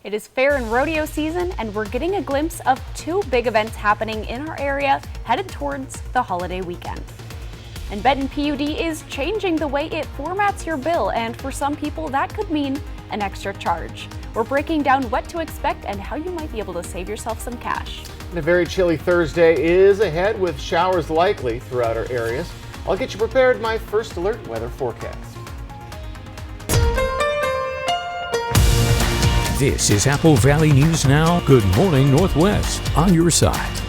It is fair and rodeo season, and we're getting a glimpse of two big events happening in our area headed towards the holiday weekend. And Benton PUD is changing the way it formats your bill, and for some people that could mean an extra charge. We're breaking down what to expect and how you might be able to save yourself some cash. And a very chilly Thursday is ahead with showers likely throughout our areas. I'll get you prepared my first alert weather forecast. This is Apple Valley News Now. Good morning, Northwest, on your side.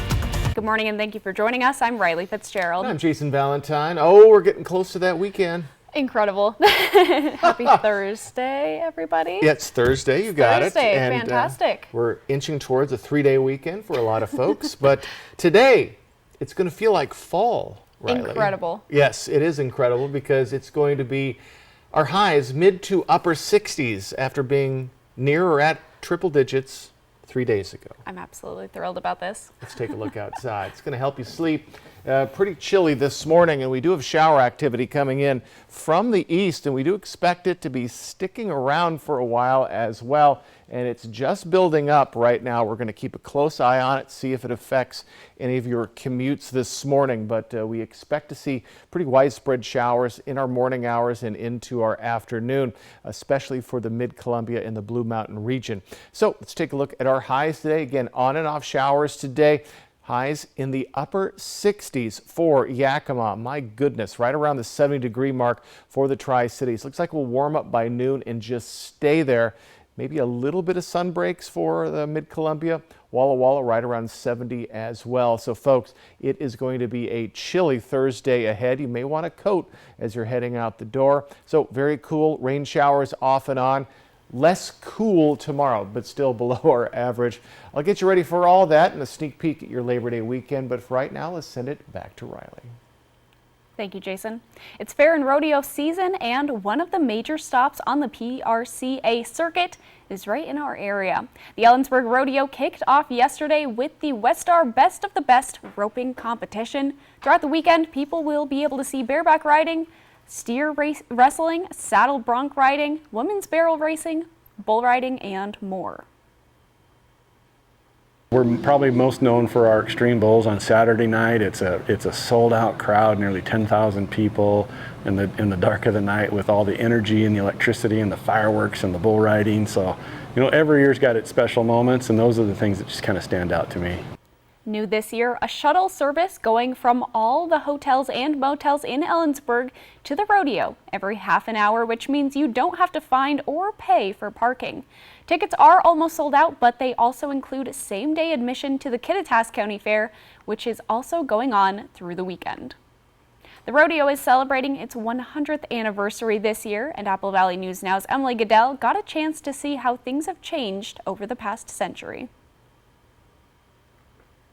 Good morning and thank you for joining us. I'm Riley Fitzgerald. I'm Jason Valentine. Oh, we're getting close to that weekend. Incredible. Happy Thursday, everybody. Yeah, it's Thursday. You got Thursday. it. And, fantastic. We're inching towards a 3-day weekend for a lot of folks. But today, it's going to feel like fall, Riley. Incredible. Yes, it is incredible because it's going to be our highs mid to upper 60s after being near or at triple digits 3 days ago. I'm absolutely thrilled about this. Let's take a look outside. It's going to help you sleep. Pretty chilly this morning, and we do have shower activity coming in from the east, and we do expect it to be sticking around for a while as well. And it's just building up right now. We're going to keep a close eye on it, see if it affects any of your commutes this morning. But we expect to see pretty widespread showers in our morning hours and into our afternoon, especially for the Mid-Columbia and the Blue Mountain region. So let's take a look at our highs today. Again, on and off showers today. Highs in the upper 60s for Yakima. My goodness, right around the 70-degree mark for the Tri-Cities. Looks like we'll warm up by noon and just stay there. Maybe a little bit of sun breaks for the Mid-Columbia. Walla Walla right around 70 as well. So folks, it is going to be a chilly Thursday ahead. You may want a coat as you're heading out the door. So very cool, rain showers off and on. Less cool tomorrow, but still below our average. I'll get you ready for all that and a sneak peek at your Labor Day weekend. But for right now, let's send it back to Riley. Thank you, Jason. It's fair and rodeo season, and one of the major stops on the PRCA circuit is right in our area. The Ellensburg Rodeo kicked off yesterday with the Westar Best of the Best roping competition. Throughout the weekend, people will be able to see bareback riding, steer wrestling, saddle bronc riding, women's barrel racing, bull riding, and more. We're probably most known for our Extreme Bulls on Saturday night. It's a sold-out crowd, nearly 10,000 people in the dark of the night with all the energy and the electricity and the fireworks and the bull riding. So, you know, every year's got its special moments, and those are the things that just kind of stand out to me. New this year, a shuttle service going from all the hotels and motels in Ellensburg to the rodeo every half an hour, which means you don't have to find or pay for parking. Tickets are almost sold out, but they also include same-day admission to the Kittitas County Fair, which is also going on through the weekend. The rodeo is celebrating its 100th anniversary this year, and Apple Valley News Now's Emily Goodell got a chance to see how things have changed over the past century.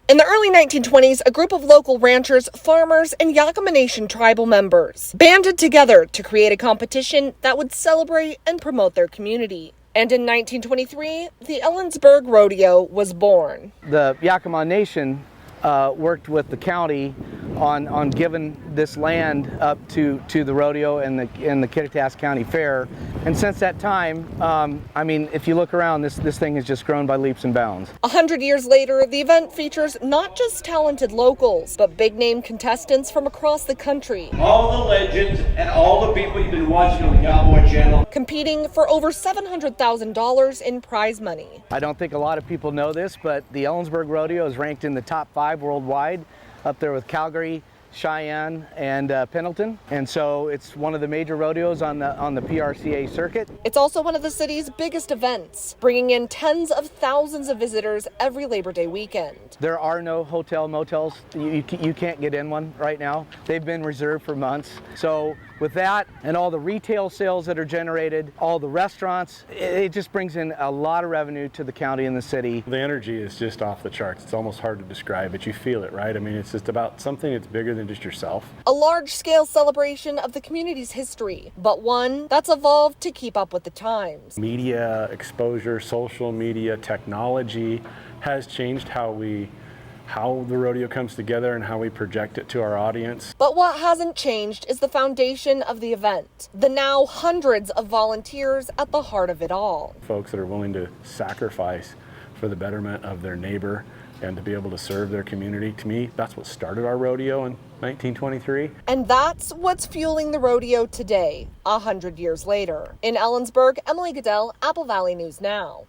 In the early 1920s, a group of local ranchers, farmers, and Yakima Nation tribal members banded together to create a competition that would celebrate and promote their community. And in 1923, the Ellensburg Rodeo was born. The Yakima Nation worked with the county on giving this land up to the rodeo and the Kittitas County Fair. And since that time, I mean, if you look around, this thing has just grown by leaps and bounds. 100 years later, the event features not just talented locals, but big-name contestants from across the country. All the legends and all the people you've been watching on the Cowboy Channel. Competing for over $700,000 in prize money. I don't think a lot of people know this, but the Ellensburg Rodeo is ranked in the top 5 worldwide, up there with Calgary, Cheyenne, and Pendleton. And so it's one of the major rodeos on the PRCA circuit. It's also one of the city's biggest events, bringing in tens of thousands of visitors every Labor Day weekend. There are no hotel motels. You can't get in one right now. They've been reserved for months. So with that and all the retail sales that are generated, all the restaurants, it just brings in a lot of revenue to the county and the city. The energy is just off the charts. It's almost hard to describe, but you feel it, right? I mean, it's just about something that's bigger than just yourself. A large-scale celebration of the community's history, but one that's evolved to keep up with the times. Media exposure, social media, technology has changed how we how the rodeo comes together and how we project it to our audience. But what hasn't changed is the foundation of the event, the now hundreds of volunteers at the heart of it all. Folks that are willing to sacrifice for the betterment of their neighbor and to be able to serve their community. To me, that's what started our rodeo in 1923. And that's what's fueling the rodeo today, 100 years later. In Ellensburg, Emily Goodell, Apple Valley News Now.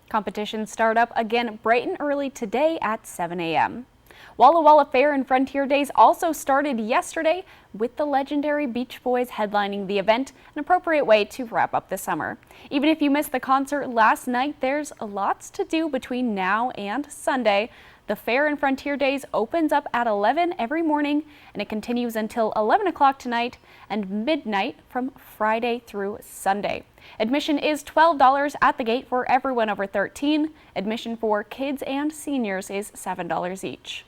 Competitions start up again bright and early today at 7 a.m. Walla Walla Fair and Frontier Days also started yesterday with the legendary Beach Boys headlining the event, an appropriate way to wrap up the summer. Even if you missed the concert last night, there's lots to do between now and Sunday. The Fair and Frontier Days opens up at 11 every morning and it continues until 11 o'clock tonight and midnight from Friday through Sunday. Admission is $12 at the gate for everyone over 13. Admission for kids and seniors is $7 each.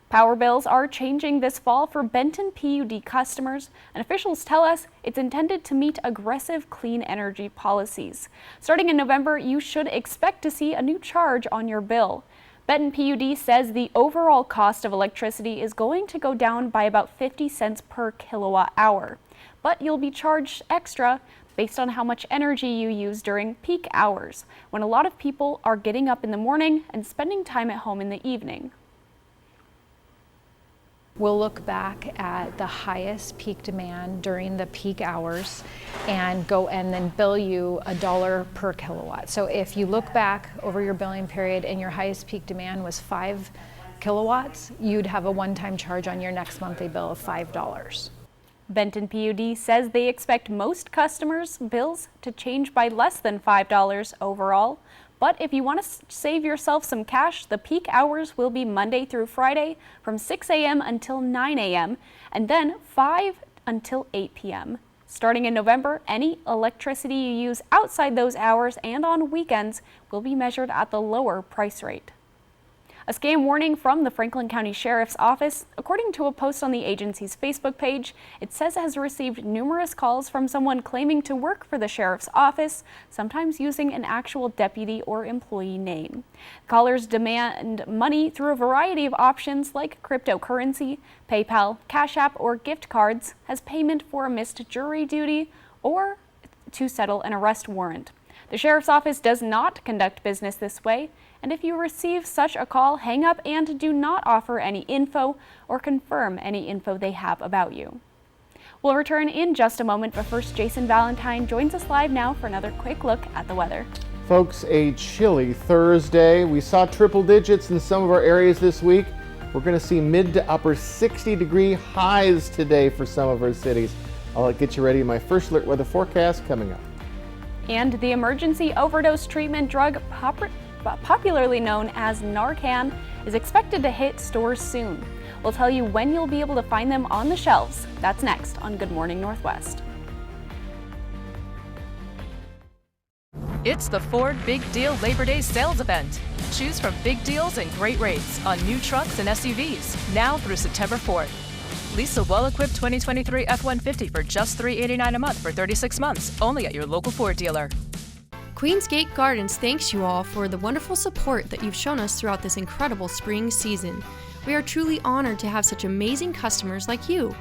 Power bills are changing this fall for Benton PUD customers, and officials tell us it's intended to meet aggressive clean energy policies. Starting in November, you should expect to see a new charge on your bill. Benton PUD says the overall cost of electricity is going to go down by about 50 cents per kilowatt hour, but you'll be charged extra based on how much energy you use during peak hours, when a lot of people are getting up in the morning and spending time at home in the evening. We'll look back at the highest peak demand during the peak hours and then bill you $1 per kilowatt. So if you look back over your billing period and your highest peak demand was 5 kilowatts, you'd have a one-time charge on your next monthly bill of $5. Benton PUD says they expect most customers' bills to change by less than $5 overall. But if you want to save yourself some cash, the peak hours will be Monday through Friday from 6 a.m. until 9 a.m. and then 5 until 8 p.m. Starting in November, any electricity you use outside those hours and on weekends will be measured at the lower price rate. A scam warning from the Franklin County Sheriff's Office. According to a post on the agency's Facebook page, it says it has received numerous calls from someone claiming to work for the Sheriff's Office, sometimes using an actual deputy or employee name. Callers demand money through a variety of options like cryptocurrency, PayPal, Cash App, or gift cards as payment for a missed jury duty or to settle an arrest warrant. The Sheriff's Office does not conduct business this way, and if you receive such a call, hang up and do not offer any info or confirm any info they have about you. We'll return in just a moment, but first, Jason Valentine joins us live now for another quick look at the weather. Folks, a chilly Thursday. We saw triple digits in some of our areas this week. We're going to see mid to upper 60-degree highs today for some of our cities. I'll get you ready in my first alert weather forecast coming up. And the emergency overdose treatment drug popularly known as Narcan is expected to hit stores soon. We'll tell you when you'll be able to find them on the shelves. That's next on Good Morning Northwest. It's the Ford Big Deal Labor Day sales event. Choose from big deals and great rates on new trucks and SUVs now through September 4th. Lease a well-equipped 2023 F-150 for just $389 a month for 36 months, only at your local Ford dealer. Queensgate Gardens thanks you all for the wonderful support that you've shown us throughout this incredible spring season. We are truly honored to have such amazing customers like you.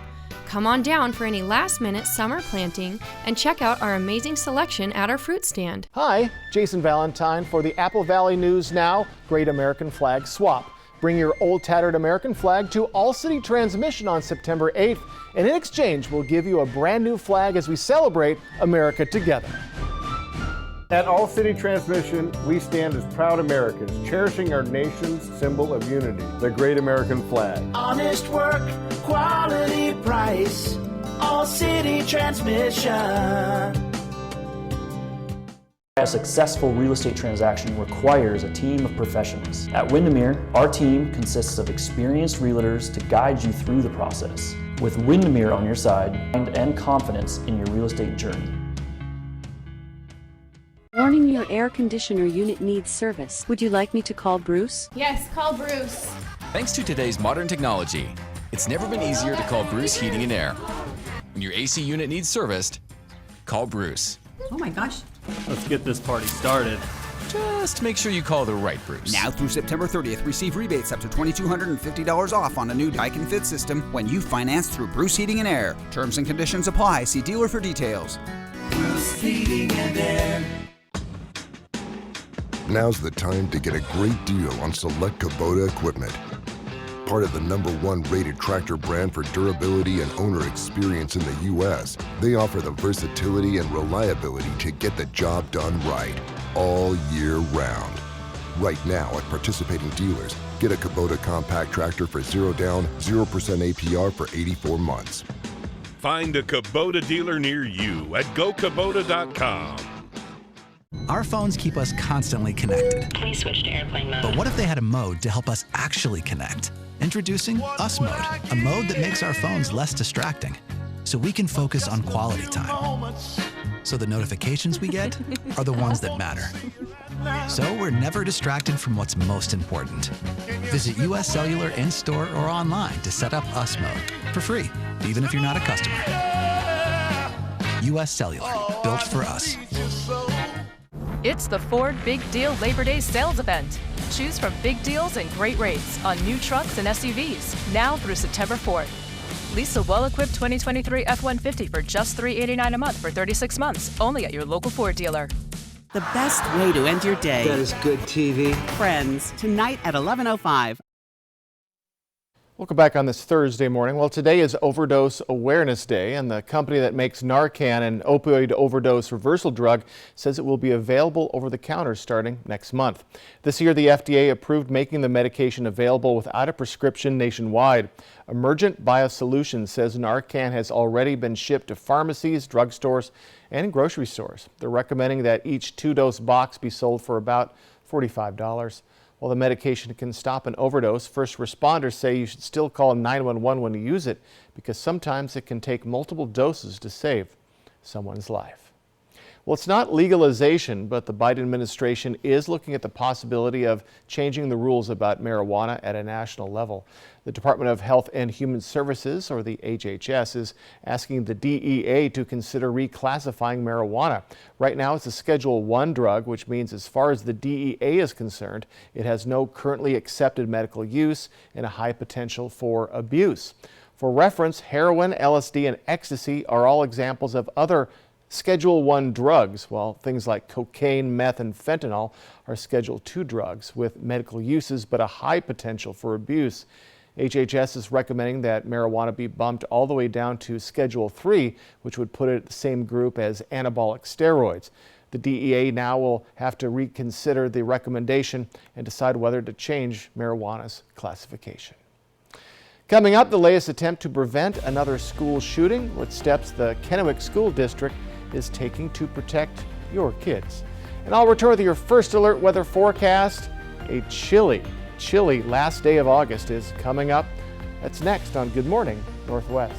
Come on down for any last-minute summer planting and check out our amazing selection at our fruit stand. Hi, Jason Valentine for the Apple Valley News Now Great American Flag Swap. Bring your old tattered American flag to All City Transmission on September 8th, and in exchange, we'll give you a brand new flag as we celebrate America together. At All City Transmission, we stand as proud Americans, cherishing our nation's symbol of unity, the Great American Flag. Honest work, quality price, All City Transmission. A successful real estate transaction requires a team of professionals. At Windermere, our team consists of experienced realtors to guide you through the process. With Windermere on your side and confidence in your real estate journey. Warning, your air conditioner unit needs service. Would you like me to call Bruce? Yes, call Bruce. Thanks to today's modern technology, it's never been easier to call Bruce Heating and Air. When your AC unit needs serviced, call Bruce. Oh my gosh. Let's get this party started. just make sure you call the right Bruce. Now through September 30th, receive rebates up to $2,250 off on a new Daikin Fit system when you finance through Bruce Heating and Air. Terms and conditions apply. See dealer for details. Bruce Heating and Air. Now's the time to get a great deal on select Kubota equipment. Part of the #1 rated tractor brand for durability and owner experience in the U.S., they offer the versatility and reliability to get the job done right, all year round. Right now at participating dealers, get a Kubota compact tractor for 0 down, 0% APR for 84 months. Find a Kubota dealer near you at gokubota.com. Our phones keep us constantly connected. Please switch to airplane mode. But what if they had a mode to help us actually connect? Introducing Us Mode, a mode that makes our phones less distracting, so we can focus on quality time. So the notifications we get are the ones that matter. So we're never distracted from what's most important. Visit US Cellular in-store or online to set up Us Mode for free, even if you're not a customer. US Cellular, built for us. It's the Ford Big Deal Labor Day sales event. Choose from big deals and great rates on new trucks and SUVs now through September 4th. Lease a well-equipped 2023 F-150 for just $389 a month for 36 months, only at your local Ford dealer. The best way to end your day. That is good TV. Friends, tonight at 11:05. Welcome back on this Thursday morning. Well, today is Overdose Awareness Day, and the company that makes Narcan, an opioid overdose reversal drug, says it will be available over the counter starting next month. This year, the FDA approved making the medication available without a prescription nationwide. Emergent Biosolutions says Narcan has already been shipped to pharmacies, drugstores, and grocery stores. They're recommending that each 2-dose box be sold for about $45. While the medication can stop an overdose, first responders say you should still call 911 when you use it because sometimes it can take multiple doses to save someone's life. Well, it's not legalization, but the Biden administration is looking at the possibility of changing the rules about marijuana at a national level. The Department of Health and Human Services, or the HHS, is asking the DEA to consider reclassifying marijuana. Right now, it's a Schedule I drug, which means as far as the DEA is concerned, it has no currently accepted medical use and a high potential for abuse. For reference, heroin, LSD, and ecstasy are all examples of other Schedule I drugs, while things like cocaine, meth, and fentanyl are Schedule II drugs with medical uses but a high potential for abuse. HHS is recommending that marijuana be bumped all the way down to Schedule III, which would put it at the same group as anabolic steroids. The DEA now will have to reconsider the recommendation and decide whether to change marijuana's classification. Coming up, the latest attempt to prevent another school shooting, what steps the Kennewick School District is taking to protect your kids. And I'll return with your first alert weather forecast. A chilly last day of August is coming up. That's next on Good Morning Northwest.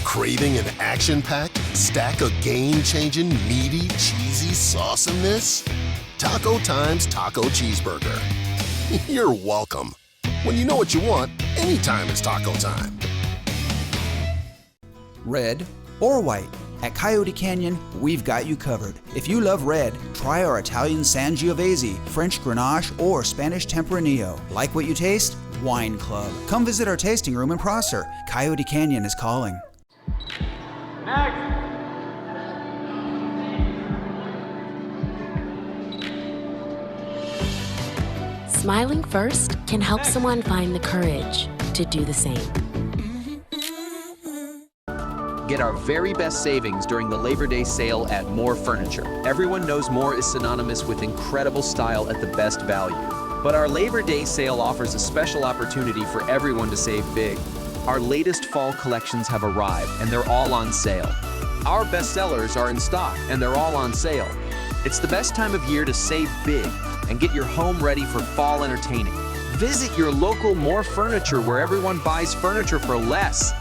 Craving an action-packed stack of game-changing, meaty, cheesy sauciness? Taco Time's Taco Cheeseburger. You're welcome. When you know what you want, anytime it's taco time. Red or white. At Coyote Canyon, we've got you covered. If you love red, try our Italian Sangiovese, French Grenache, or Spanish Tempranillo. Like what you taste? Wine Club. Come visit our tasting room in Prosser. Coyote Canyon is calling. Next. Smiling first can help someone find the courage to do the same. Get our very best savings during the Labor Day sale at More Furniture. Everyone knows More is synonymous with incredible style at the best value. But our Labor Day sale offers a special opportunity for everyone to save big. Our latest fall collections have arrived and they're all on sale. Our bestsellers are in stock and they're all on sale. It's the best time of year to save big and get your home ready for fall entertaining. Visit your local More Furniture where everyone buys furniture for less.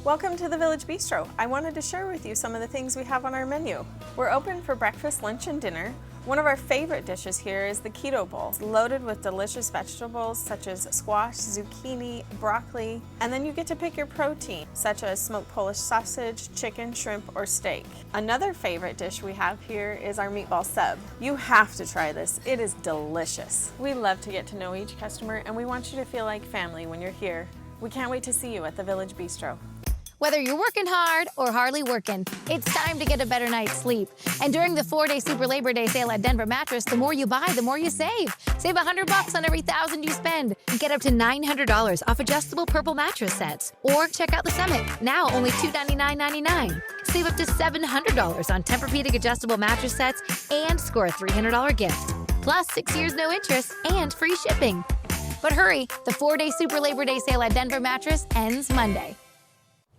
Welcome to the Village Bistro. I wanted to share with you some of the things we have on our menu. We're open for breakfast, lunch, and dinner. One of our favorite dishes here is the Keto Bowl. It's loaded with delicious vegetables such as squash, zucchini, broccoli, and then you get to pick your protein, such as smoked Polish sausage, chicken, shrimp, or steak. Another favorite dish we have here is our meatball sub. You have to try this. It is delicious. We love to get to know each customer, and we want you to feel like family when you're here. We can't wait to see you at the Village Bistro. Whether you're working hard or hardly working, it's time to get a better night's sleep. And during the 4-day Super Labor Day sale at Denver Mattress, the more you buy, the more you save. Save $100 on every $1,000 you spend. And get up to $900 off adjustable Purple mattress sets. Or check out the Summit, now only $299.99. Save up to $700 on Tempur-Pedic adjustable mattress sets and score a $300 gift. Plus 6 years no interest and free shipping. But hurry, the 4-day Super Labor Day sale at Denver Mattress ends Monday.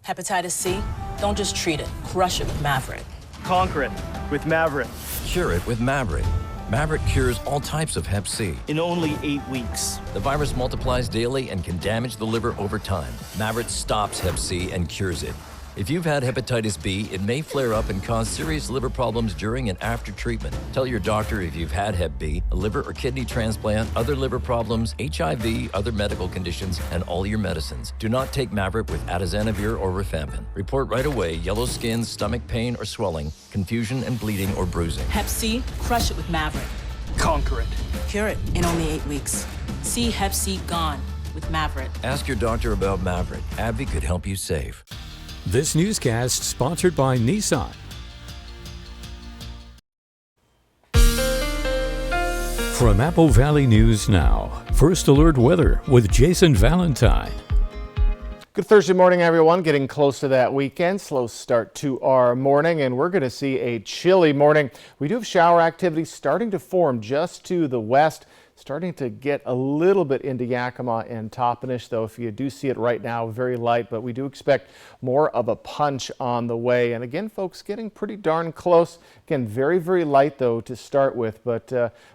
Hepatitis C? Don't just treat it. Crush it with Mavorite. Conquer it with Mavorite. Cure it with Mavorite. Mavorite cures all types of Hep C. In only 8 weeks. The virus multiplies daily and can damage the liver over time. Mavorite stops Hep C and cures it. If you've had hepatitis B, it may flare up and cause serious liver problems during and after treatment. Tell your doctor if you've had Hep B, a liver or kidney transplant, other liver problems, HIV, other medical conditions, and all your medicines. Do not take Mavorite with atazanavir or rifampin. Report right away yellow skin, stomach pain or swelling, confusion and bleeding or bruising. Hep C? Crush it with Mavorite. Conquer it. Cure it in only 8 weeks. See Hep C gone with Mavorite. Ask your doctor about Mavorite. AbbVie could help you save. This newscast sponsored by Nissan. From Apple Valley News Now, First Alert Weather with Jason Valentine. Good Thursday morning, everyone. Getting close to that weekend. Slow start to our morning, and we're going to see a chilly morning. We do have shower activity starting to form just to the west. Starting to get a little bit into Yakima and Toppenish, though if you do see it right now, very light, but we do expect more of a punch on the way. And again, folks, getting pretty darn close. Again, very, very light, though, to start with, but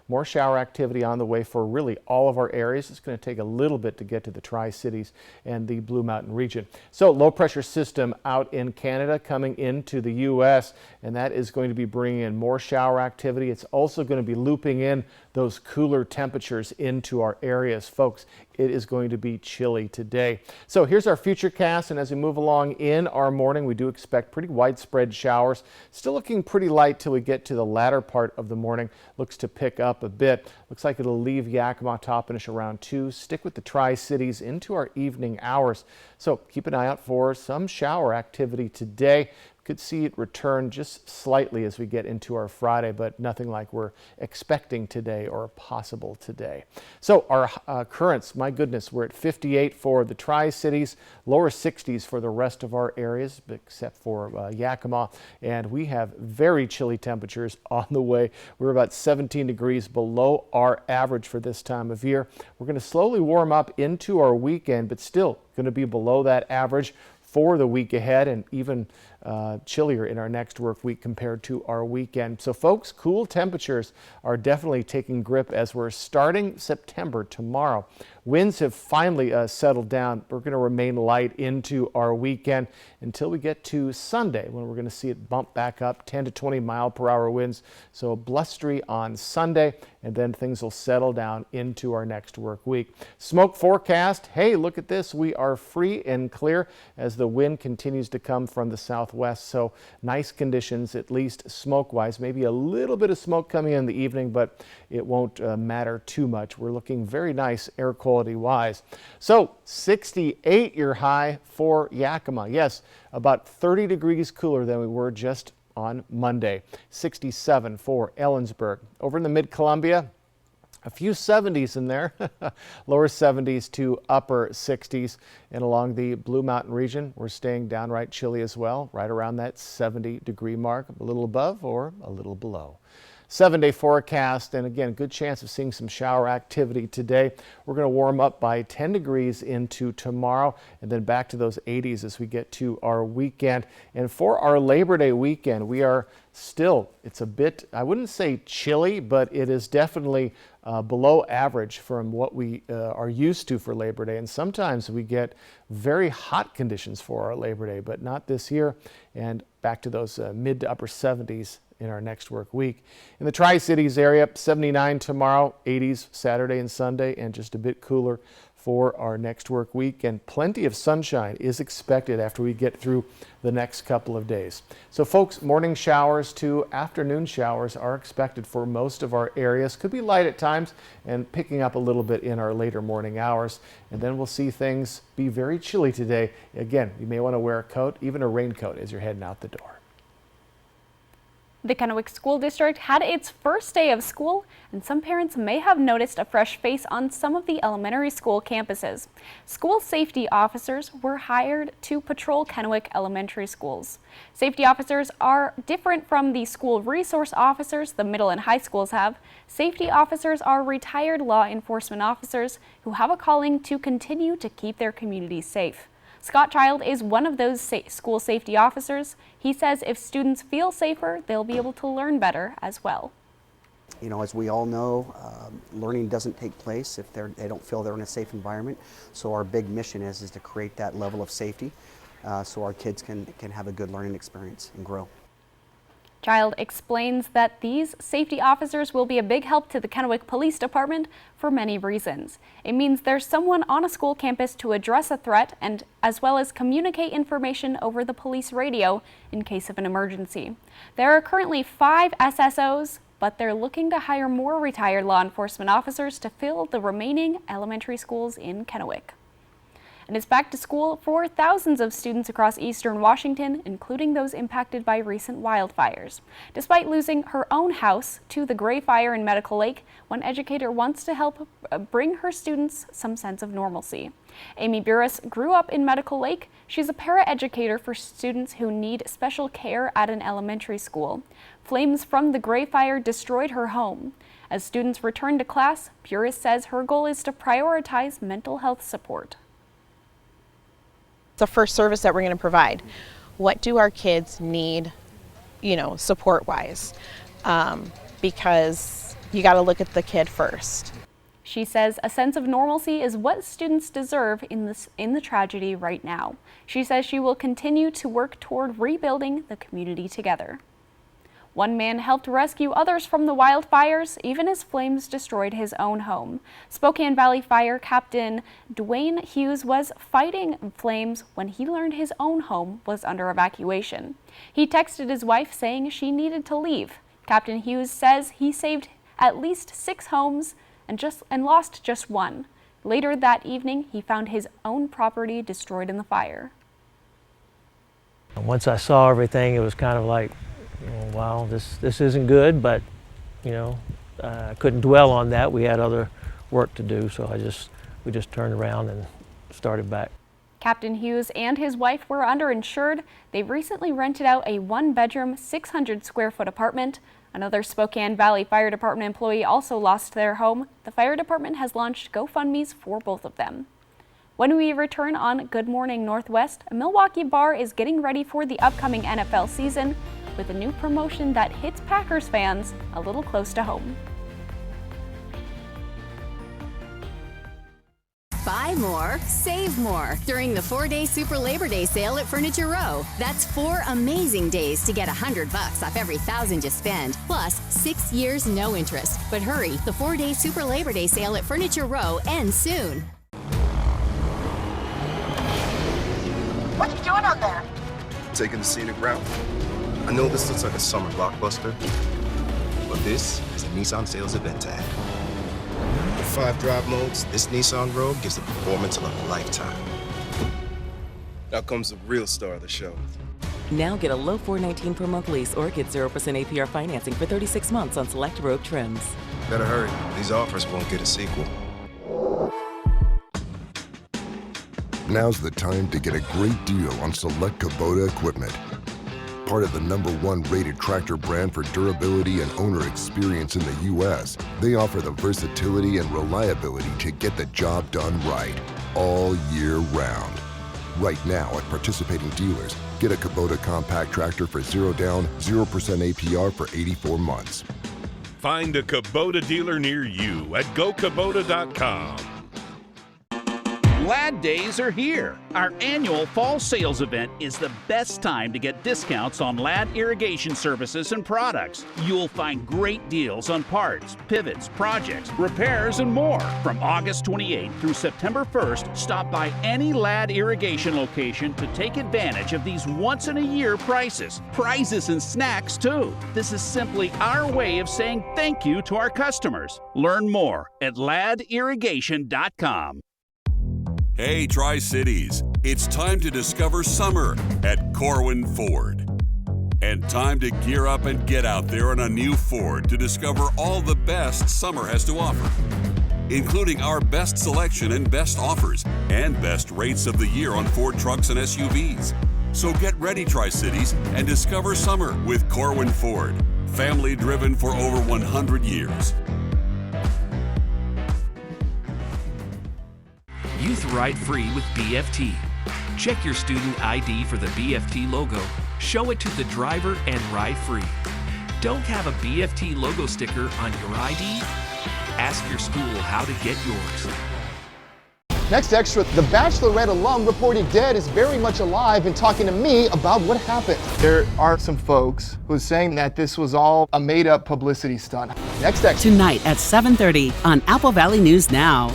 more shower activity on the way for really all of our areas. It's going to take a little bit to get to the Tri-Cities and the Blue Mountain region. So low pressure system out in Canada coming into the U.S., and that is going to be bringing in more shower activity. It's also going to be looping in those cooler temperatures into our areas. Folks, it is going to be chilly today. So here's our futurecast, and as we move along in our morning, we do expect pretty widespread showers. Still looking pretty light till we get to the latter part of the morning. Looks to pick up a bit. Looks like it'll leave Yakima, Toppenish around 2. Stick with the Tri-Cities into our evening hours. So keep an eye out for some shower activity today. Could see it return just slightly as we get into our Friday, but nothing like we're expecting today or possible today. So our currents, my goodness, we're at 58 for the Tri-Cities, lower 60s for the rest of our areas, except for Yakima, and we have very chilly temperatures on the way. We're about 17 degrees below our average for this time of year. We're going to slowly warm up into our weekend, but still going to be below that average for the week ahead, and even chillier in our next work week compared to our weekend. So folks, cool temperatures are definitely taking grip as we're starting September tomorrow. Winds have finally settled down. We're going to remain light into our weekend until we get to Sunday, when we're going to see it bump back up 10 to 20 mile per hour winds. So blustery on Sunday, and then things will settle down into our next work week. Smoke forecast. Hey, look at this. We are free and clear as the wind continues to come from the southwest. So nice conditions, at least smoke wise. Maybe a little bit of smoke coming in the evening, but it won't matter too much. We're looking very nice air quality wise. So 68 your high for Yakima. Yes, about 30 degrees cooler than we were just on Monday. 67 for Ellensburg. Over in the mid-Columbia, a few 70s in there, lower 70s to upper 60s. And along the Blue Mountain region, we're staying downright chilly as well, right around that 70 degree mark, a little above or a little below. 7-day forecast, and again, good chance of seeing some shower activity today. We're going to warm up by 10 degrees into tomorrow, and then back to those 80s as we get to our weekend. And for our Labor Day weekend, we are still, it's a bit, I wouldn't say chilly, but it is definitely below average from what we are used to for Labor Day. And sometimes we get very hot conditions for our Labor Day, but not this year. And back to those mid to upper 70s in our next work week. In the Tri-Cities area, 79 tomorrow, 80s Saturday and Sunday, and just a bit cooler for our next work week. And plenty of sunshine is expected after we get through the next couple of days. So folks, morning showers to afternoon showers are expected for most of our areas. Could be light at times and picking up a little bit in our later morning hours. And then we'll see things be very chilly today. Again, you may want to wear a coat, even a raincoat as you're heading out the door. The Kennewick School District had its first day of school, and some parents may have noticed a fresh face on some of the elementary school campuses. School safety officers were hired to patrol Kennewick elementary schools. Safety officers are different from the school resource officers the middle and high schools have. Safety officers are retired law enforcement officers who have a calling to continue to keep their communities safe. Scott Child is one of those school safety officers. He says if students feel safer, they'll be able to learn better as well. You know, as we all know, learning doesn't take place if they don't feel they're in a safe environment. So our big mission is to create that level of safety so our kids can have a good learning experience and grow. Child explains that these safety officers will be a big help to the Kennewick Police Department for many reasons. It means there's someone on a school campus to address a threat and as well as communicate information over the police radio in case of an emergency. There are currently 5 SSOs, but they're looking to hire more retired law enforcement officers to fill the remaining elementary schools in Kennewick. And it's back to school for thousands of students across eastern Washington, including those impacted by recent wildfires. Despite losing her own house to the Gray Fire in Medical Lake, one educator wants to help bring her students some sense of normalcy. Amy Burris grew up in Medical Lake. She's a paraeducator for students who need special care at an elementary school. Flames from the Gray Fire destroyed her home. As students return to class, Burris says her goal is to prioritize mental health support. The first service that we're going to provide. What do our kids need, support wise? Because you got to look at the kid first. She says a sense of normalcy is what students deserve in the tragedy right now. She says she will continue to work toward rebuilding the community together. One man helped rescue others from the wildfires, even as flames destroyed his own home. Spokane Valley Fire Captain Dwayne Hughes was fighting flames when he learned his own home was under evacuation. He texted his wife saying she needed to leave. Captain Hughes says he saved at least 6 homes and lost just 1. Later that evening, he found his own property destroyed in the fire. Once I saw everything, it was kind of like, wow, this isn't good, but I couldn't dwell on that. We had other work to do, so we just turned around and started back. Captain Hughes and his wife were underinsured. They recently rented out a 1-bedroom, 600 square foot apartment. Another Spokane Valley Fire Department employee also lost their home. The fire department has launched GoFundMes for both of them. When we return on Good Morning Northwest, a Milwaukee bar is getting ready for the upcoming NFL season with a new promotion that hits Packers fans a little close to home. Buy more, save more during the 4-day Super Labor Day sale at Furniture Row. That's 4 amazing days to get $100 off every $1,000 you spend, plus 6 years no interest. But hurry, the 4-day Super Labor Day sale at Furniture Row ends soon. What are you doing out there? Taking the scenic route. I know this looks like a summer blockbuster, but this is a Nissan sales event tag. With 5 drive modes, this Nissan Rogue gives the performance of a lifetime. Now comes the real star of the show. Now get a low $419 per month lease or get 0% APR financing for 36 months on select Rogue trims. Better hurry. These offers won't get a sequel. Now's the time to get a great deal on select Kubota equipment. Part of the #1 rated tractor brand for durability and owner experience in the U.S., they offer the versatility and reliability to get the job done right, all year round. Right now at participating dealers, get a Kubota compact tractor for 0 down, 0% APR for 84 months. Find a Kubota dealer near you at gokubota.com. Lad Days are here. Our annual fall sales event is the best time to get discounts on Lad irrigation services and products. You'll find great deals on parts, pivots, projects, repairs, and more. From August 28th through September 1st, stop by any Lad irrigation location to take advantage of these once-in-a-year prices. Prizes and snacks, too. This is simply our way of saying thank you to our customers. Learn more at ladirrigation.com. Hey, Tri-Cities, it's time to discover summer at Corwin Ford. And time to gear up and get out there in a new Ford to discover all the best summer has to offer, including our best selection and best offers and best rates of the year on Ford trucks and SUVs. So get ready, Tri-Cities, and discover summer with Corwin Ford, family driven for over 100 years. Youth ride free with BFT. Check your student ID for the BFT logo, show it to the driver, and ride free. Don't have a BFT logo sticker on your ID? Ask your school how to get yours. Next Extra, the Bachelorette alum reported dead is very much alive and talking to me about what happened. There are some folks who are saying that this was all a made-up publicity stunt. Next Extra. Tonight at 7:30 on Apple Valley News Now.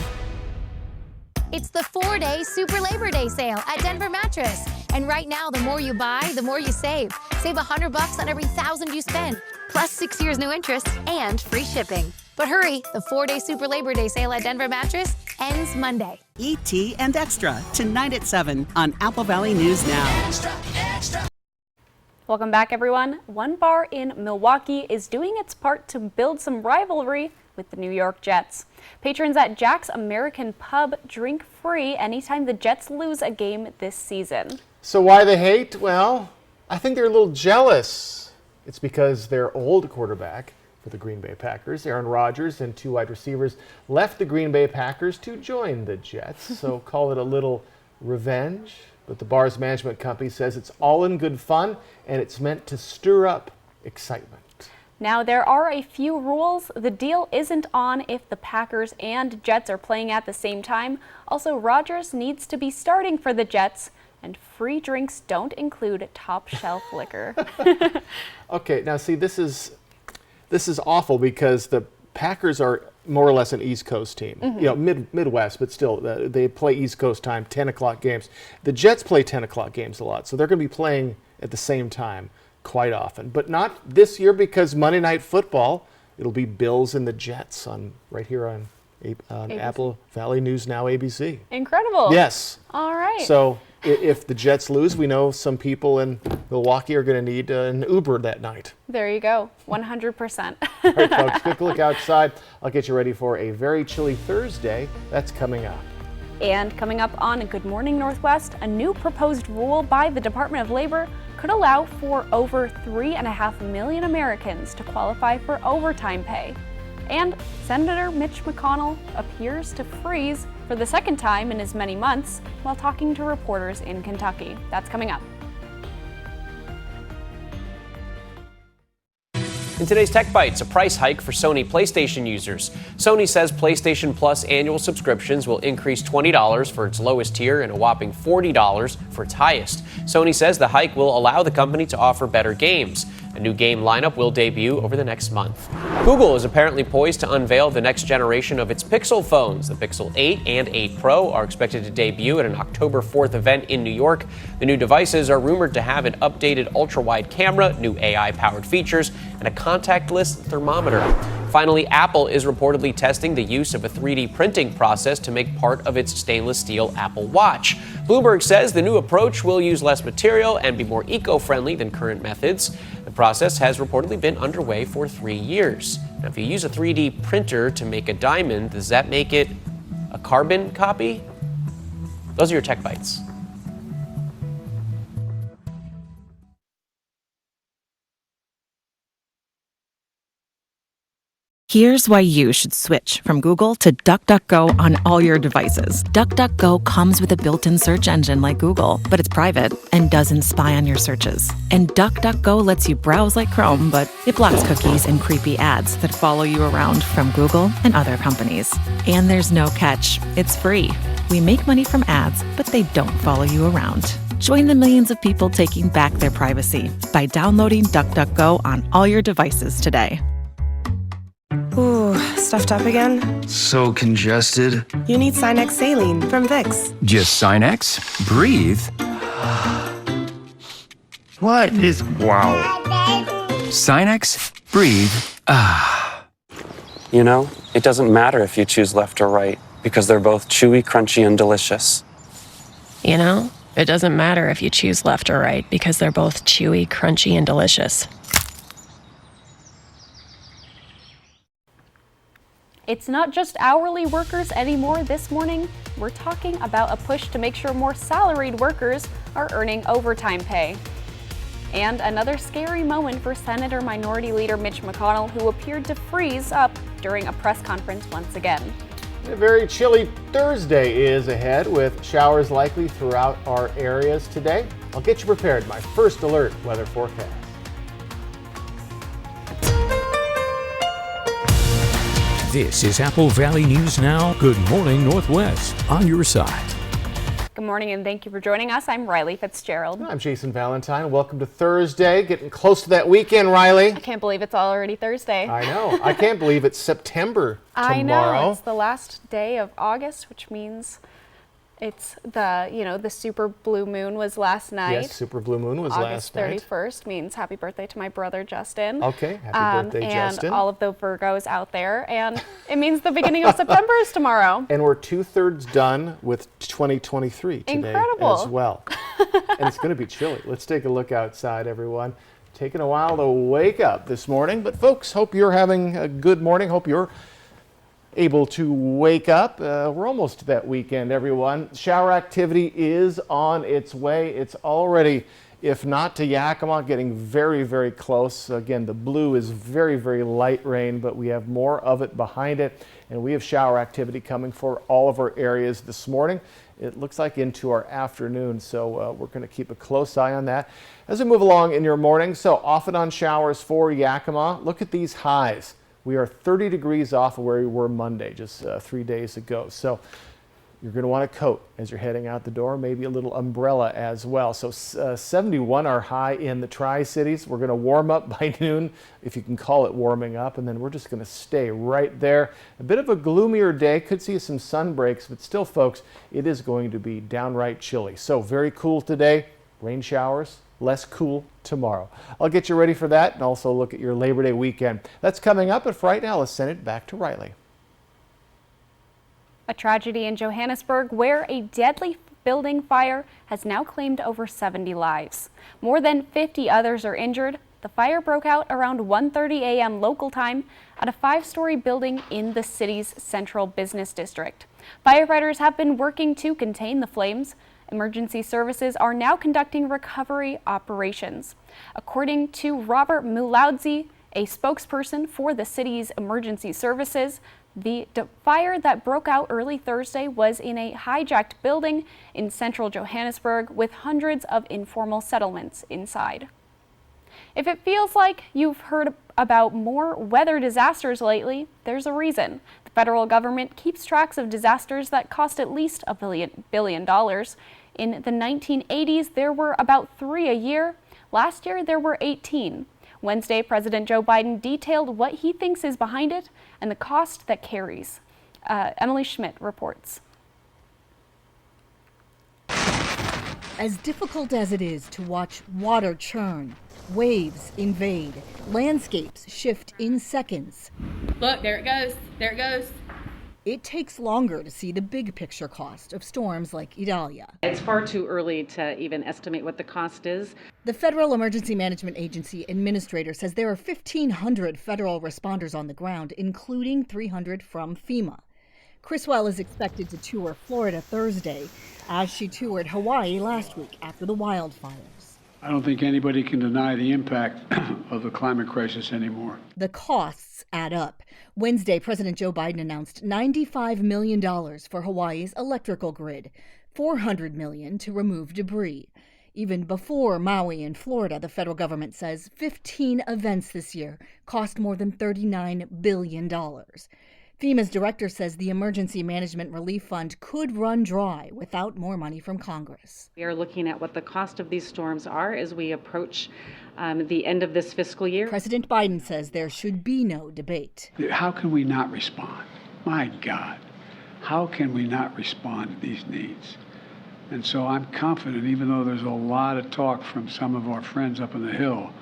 It's the 4-day Super Labor Day sale at Denver Mattress. And right now, the more you buy, the more you save. Save $100 on every $1,000 you spend, plus 6 years no interest and free shipping. But hurry, the 4-day Super Labor Day sale at Denver Mattress ends Monday. ET and Extra, tonight at 7 on Apple Valley News Now. Extra, extra. Welcome back, everyone. One bar in Milwaukee is doing its part to build some rivalry with the New York Jets. Patrons at Jack's American Pub drink free anytime the Jets lose a game this season. So why the hate? Well, I think they're a little jealous. It's because their old quarterback for the Green Bay Packers, Aaron Rodgers, and 2 wide receivers left the Green Bay Packers to join the Jets. So call it a little revenge. But the bar's management company says it's all in good fun and it's meant to stir up excitement. Now, there are a few rules. The deal isn't on if the Packers and Jets are playing at the same time. Also, Rodgers needs to be starting for the Jets, and free drinks don't include top shelf liquor. Okay, now see, this is awful because the Packers are more or less an East Coast team. Mm-hmm. You know, Midwest, but still, they play East Coast time, 10 o'clock games. The Jets play 10 o'clock games a lot, so they're going to be playing at the same time quite often, but not this year because Monday Night Football, it'll be Bills and the Jets right here on Apple Valley News Now, ABC. Incredible. Yes. All right. So if the Jets lose, we know some people in Milwaukee are going to need an Uber that night. There you go, 100%. All right, folks, quick look outside. I'll get you ready for a very chilly Thursday. That's coming up. And coming up on Good Morning Northwest, a new proposed rule by the Department of Labor could allow for over 3.5 million Americans to qualify for overtime pay. And Senator Mitch McConnell appears to freeze for the second time in as many months while talking to reporters in Kentucky. That's coming up. In today's Tech Bites, a price hike for Sony PlayStation users. Sony says PlayStation Plus annual subscriptions will increase $20 for its lowest tier and a whopping $40 for its highest. Sony says the hike will allow the company to offer better games. A new game lineup will debut over the next month. Google is apparently poised to unveil the next generation of its Pixel phones. The Pixel 8 and 8 Pro are expected to debut at an October 4th event in New York. The new devices are rumored to have an updated ultra-wide camera, new AI-powered features, and a contactless thermometer. Finally, Apple is reportedly testing the use of a 3D printing process to make part of its stainless steel Apple Watch. Bloomberg says the new approach will use less material and be more eco-friendly than current methods. The process has reportedly been underway for 3 years. Now, if you use a 3D printer to make a diamond, does that make it a carbon copy? Those are your Tech Bites. Here's why you should switch from Google to DuckDuckGo on all your devices. DuckDuckGo comes with a built-in search engine like Google, but it's private and doesn't spy on your searches. And DuckDuckGo lets you browse like Chrome, but it blocks cookies and creepy ads that follow you around from Google and other companies. And there's no catch. It's free. We make money from ads, but they don't follow you around. Join the millions of people taking back their privacy by downloading DuckDuckGo on all your devices today. Ooh, stuffed up again? So congested. You need Sinex Saline from Vicks. Just Sinex? Breathe. What is... Wow. Sinex? Breathe. Ah. You know, it doesn't matter if you choose left or right, because they're both chewy, crunchy, and delicious. You know, it doesn't matter if you choose left or right, because they're both chewy, crunchy, and delicious. It's not just hourly workers anymore this morning. We're talking about a push to make sure more salaried workers are earning overtime pay. And another scary moment for Senator Minority Leader Mitch McConnell, who appeared to freeze up during a press conference once again. A very chilly Thursday is ahead with showers likely throughout our areas today. I'll get you prepared. My first alert weather forecast. This is Apple Valley News Now. Good morning, Northwest. On your side. Good morning and thank you for joining us. I'm Riley Fitzgerald. I'm Jason Valentine. Welcome to Thursday. Getting close to that weekend, Riley. I can't believe it's already Thursday. I know. I can't believe it's September tomorrow. I know. It's the last day of August, which means it's the super blue moon was last night. Yes, super blue moon was last night. August 31st means happy birthday to my brother Justin. Okay, happy birthday, Justin. And all of the Virgos out there. And it means the beginning of September is tomorrow. And we're 2/3 done with 2023 today. Incredible. As well. And it's going to be chilly. Let's take a look outside, everyone. Taking a while to wake up this morning. But folks, hope you're having a good morning. Hope you're able to wake up. We're almost to that weekend, everyone. Shower activity is on its way. It's already, if not to Yakima, getting very, very close. Again, the blue is very, very light rain, but we have more of it behind it. And we have shower activity coming for all of our areas this morning. It looks like into our afternoon, so we're going to keep a close eye on that as we move along in your morning. So off and on showers for Yakima. Look at these highs. We are 30 degrees off of where we were Monday, just 3 days ago. So you're going to want a coat as you're heading out the door, maybe a little umbrella as well. So 71 are high in the Tri-Cities. We're going to warm up by noon, if you can call it warming up, and then we're just going to stay right there. A bit of a gloomier day, could see some sun breaks, but still, folks, it is going to be downright chilly. So very cool today, rain showers. Less cool tomorrow. I'll get you ready for that and also look at your Labor Day weekend. That's coming up, but for right now, let's send it back to Riley. A tragedy in Johannesburg where a deadly building fire has now claimed over 70 lives. More than 50 others are injured. The fire broke out around 1:30 a.m. local time at a 5-story building in the city's central business district. Firefighters have been working to contain the flames. Emergency services are now conducting recovery operations. According to Robert Mulaudzi, a spokesperson for the city's emergency services, the fire that broke out early Thursday was in a hijacked building in central Johannesburg with hundreds of informal settlements inside. If it feels like you've heard about more weather disasters lately, there's a reason. The federal government keeps tracks of disasters that cost at least $1 billion. In the 1980s, there were about 3 a year. Last year, there were 18. Wednesday, President Joe Biden detailed what he thinks is behind it and the cost that carries. Emily Schmidt reports. As difficult as it is to watch water churn, waves invade, landscapes shift in seconds. Look, there it goes. There it goes. It takes longer to see the big picture cost of storms like Idalia. It's far too early to even estimate what the cost is. The Federal Emergency Management Agency administrator says there are 1,500 federal responders on the ground, including 300 from FEMA. Criswell is expected to tour Florida Thursday, as she toured Hawaii last week after the wildfires. I don't think anybody can deny the impact of the climate crisis anymore. The costs add up. Wednesday, President Joe Biden announced $95 million for Hawaii's electrical grid, $400 million to remove debris. Even before Maui and Florida, the federal government says 15 events this year cost more than $39 billion. FEMA's director says the Emergency Management Relief Fund could run dry without more money from Congress. We are looking at what the cost of these storms are as we approach the end of this fiscal year. President Biden says there should be no debate. How can we not respond? My God, how can we not respond to these needs? And so I'm confident, even though there's a lot of talk from some of our friends up on the Hill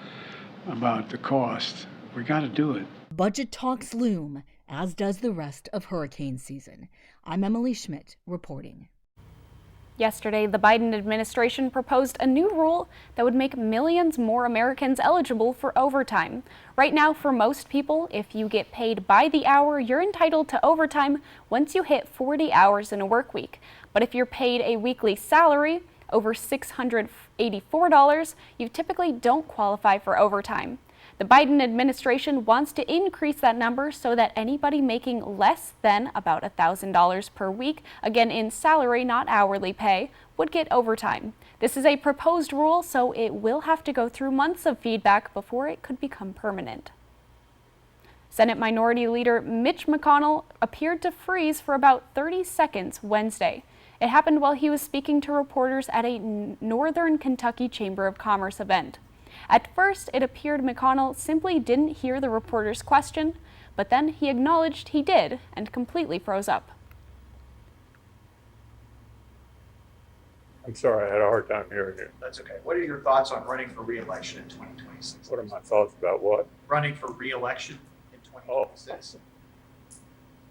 about the cost, we got to do it. Budget talks loom, as does the rest of hurricane season. I'm Emily Schmidt reporting. Yesterday, the Biden administration proposed a new rule that would make millions more Americans eligible for overtime. Right now, for most people, if you get paid by the hour, you're entitled to overtime once you hit 40 hours in a work week. But if you're paid a weekly salary, over $684, you typically don't qualify for overtime. The Biden administration wants to increase that number so that anybody making less than about $1,000 per week, again in salary, not hourly pay, would get overtime. This is a proposed rule, so it will have to go through months of feedback before it could become permanent. Senate Minority Leader Mitch McConnell appeared to freeze for about 30 seconds Wednesday. It happened while he was speaking to reporters at a Northern Kentucky Chamber of Commerce event. At first, it appeared McConnell simply didn't hear the reporter's question, but then he acknowledged he did and completely froze up. I'm sorry, I had a hard time hearing you. That's okay. What are your thoughts on running for re-election in 2026? What are my thoughts about what? Running for re-election in 2026.